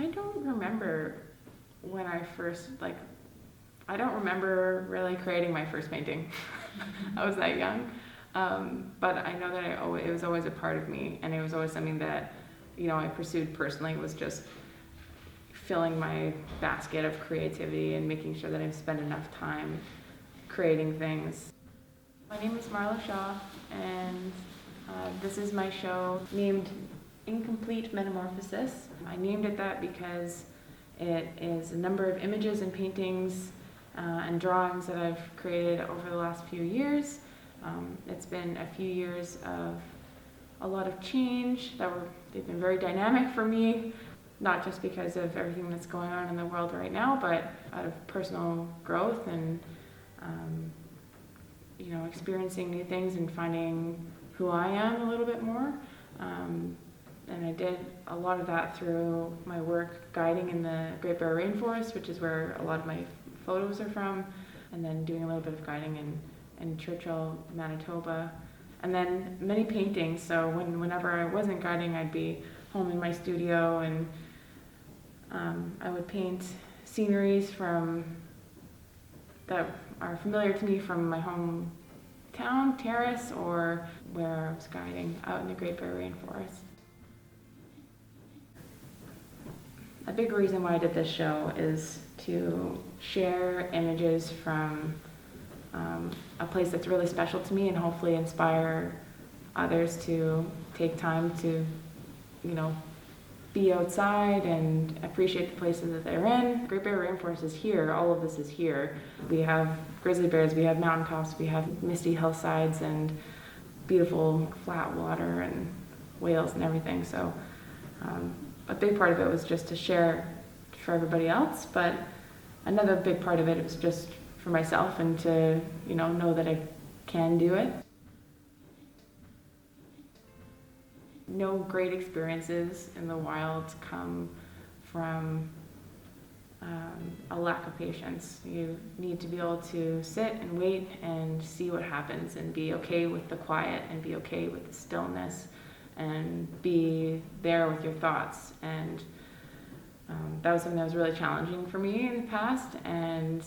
I don't remember when I first, I don't remember really creating my first painting. I was that young. But I know that it was always a part of me, and it was always something that, I pursued personally, was just filling my basket of creativity and making sure that I've spent enough time creating things. My name is Marlo Shaw, and this is my show named Incomplete Metamorphosis. I named it that because it is a number of images and paintings and drawings that I've created over the last few years. It's been a few years of a lot of change. They've been very dynamic for me, not just because of everything that's going on in the world right now, but out of personal growth and experiencing new things and finding who I am a little bit more. And I did a lot of that through my work guiding in the Great Bear Rainforest, which is where a lot of my photos are from, and then doing a little bit of guiding in Churchill, Manitoba, and then many paintings. So whenever I wasn't guiding, I'd be home in my studio, and I would paint sceneries that are familiar to me from my hometown, Terrace, or where I was guiding out in the Great Bear Rainforest. A big reason why I did this show is to share images from a place that's really special to me, and hopefully inspire others to take time to, be outside and appreciate the places that they're in. Great Bear Rainforest is here. All of this is here. We have grizzly bears, we have mountaintops, we have misty hillsides and beautiful flat water and whales and everything. So a big part of it was just to share for everybody else, but another big part of it was just for myself and to, know that I can do it. No great experiences in the wild come from a lack of patience. You need to be able to sit and wait and see what happens and be okay with the quiet and be okay with the stillness and be there with your thoughts. And that was something that was really challenging for me in the past, and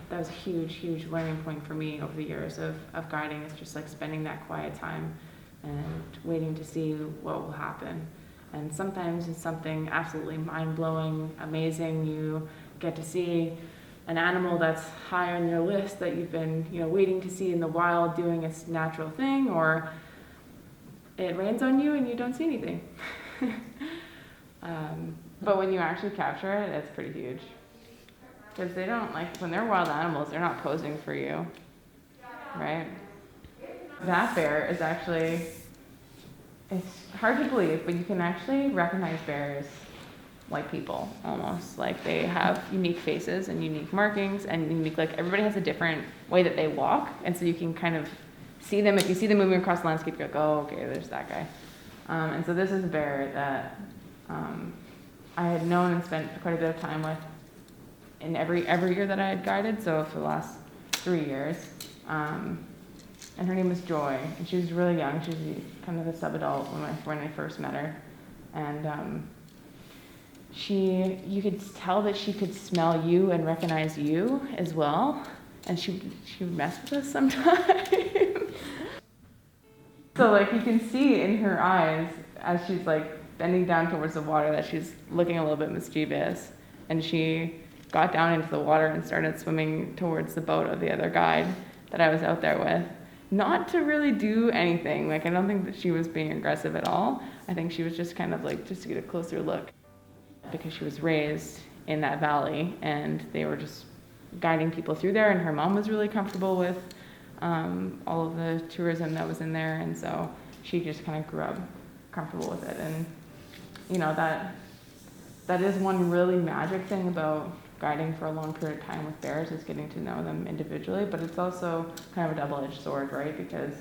that was a huge learning point for me over the years of guiding. It's just like spending that quiet time and waiting to see what will happen. And sometimes it's something absolutely mind-blowing, amazing. You get to see an animal that's high on your list that you've been, waiting to see in the wild doing its natural thing, or it rains on you and you don't see anything. But when you actually capture it, it's pretty huge. Because they don't, when they're wild animals, they're not posing for you, right? That bear is actually, it's hard to believe, but you can actually recognize bears like people, almost. Like they have unique faces and unique markings and unique, everybody has a different way that they walk, and so you can kind of see them. If you see them moving across the landscape, you're like, oh, okay, there's that guy. And so this is a bear that I had known and spent quite a bit of time with in every year that I had guided, so for the last 3 years. And her name was Joy, and she was really young. She was kind of a sub-adult when I first met her. And you could tell that she could smell you and recognize you as well. And she would mess with us sometimes. So you can see in her eyes as she's bending down towards the water that she's looking a little bit mischievous. And she got down into the water and started swimming towards the boat of the other guide that I was out there with. Not to really do anything. I don't think that she was being aggressive at all. I think she was just kind of just to get a closer look, because she was raised in that valley and they were just guiding people through there, and her mom was really comfortable with all of the tourism that was in there, and so she just kind of grew up comfortable with it. And that is one really magic thing about guiding for a long period of time with bears, is getting to know them individually, but it's also kind of a double-edged sword, right? Because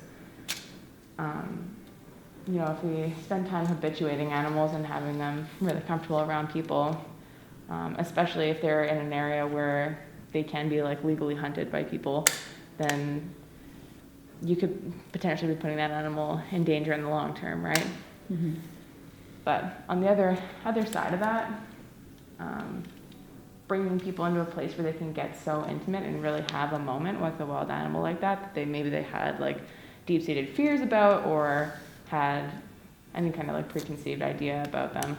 if we spend time habituating animals and having them really comfortable around people, especially if they're in an area where they can be legally hunted by people, then you could potentially be putting that animal in danger in the long term, right? Mm-hmm. But on the other side of that, bringing people into a place where they can get so intimate and really have a moment with a wild animal like that maybe they had like deep-seated fears about, or had any kind of like preconceived idea about them,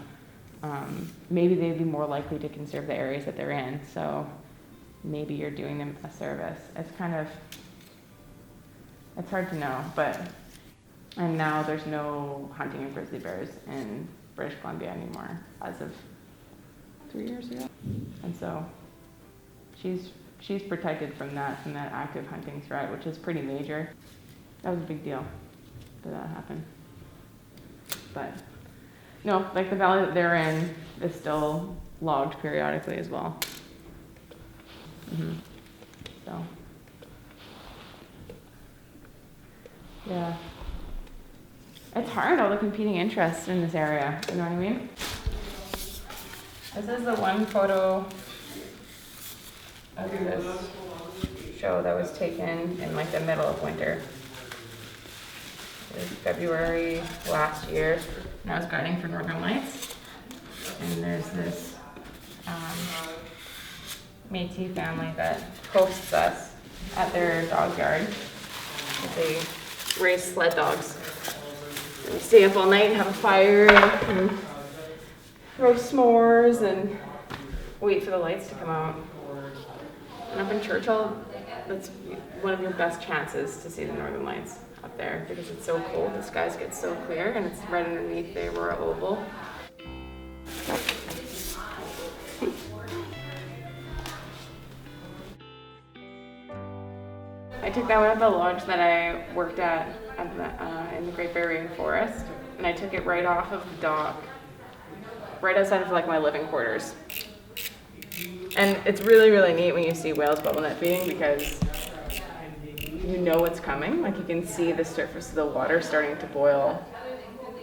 maybe they'd be more likely to conserve the areas that they're in. So maybe you're doing them a service. It's hard to know, and now there's no hunting of grizzly bears in British Columbia anymore as of 3 years ago. And so she's protected from that active hunting threat, which is pretty major. That was a big deal that happened. But no, like the valley that they're in is still logged periodically as well. So yeah, it's hard, all the competing interests in this area, you know what I mean? This is the one photo of this show that was taken in like the middle of winter. It was February last year, and I was guiding for Northern Lights. And there's this Métis family that hosts us at their dog yard. They raise sled dogs. And we stay up all night and have a fire and roast s'mores and wait for the lights to come out. And up in Churchill, that's one of your best chances to see the Northern Lights up there because it's so cold. The skies get so clear and it's right underneath the Aurora Oval. I took that one at the lodge that I worked at in the Great Barrier Rainforest, and I took it right off of the dock, right outside of like my living quarters. And it's really, really neat when you see whales bubble net feeding because you know what's coming. Like you can see the surface of the water starting to boil,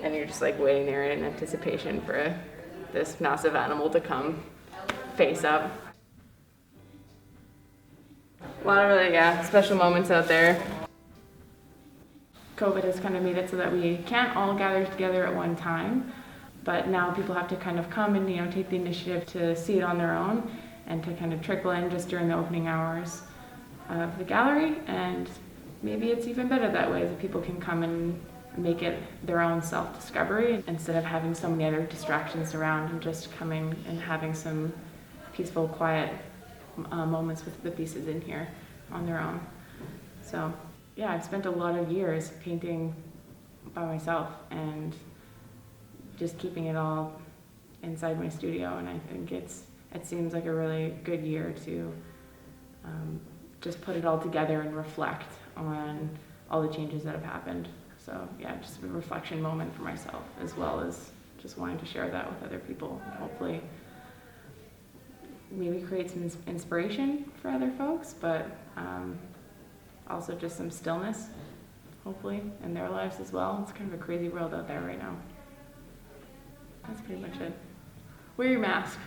and you're just like waiting there in anticipation for this massive animal to come face up. A lot of really, special moments out there. COVID has kind of made it so that we can't all gather together at one time, but now people have to kind of come and, take the initiative to see it on their own and to kind of trickle in just during the opening hours of the gallery. And maybe it's even better that way, that people can come and make it their own self-discovery instead of having so many other distractions around, and just coming and having some peaceful, quiet moments with the pieces in here on their own. So yeah, I've spent a lot of years painting by myself and just keeping it all inside my studio, and I think it seems like a really good year to just put it all together and reflect on all the changes that have happened. So yeah, just a reflection moment for myself, as well as just wanting to share that with other people. Hopefully maybe create some inspiration for other folks, but also just some stillness, hopefully, in their lives as well. It's kind of a crazy world out there right now. That's pretty much it. Wear your mask.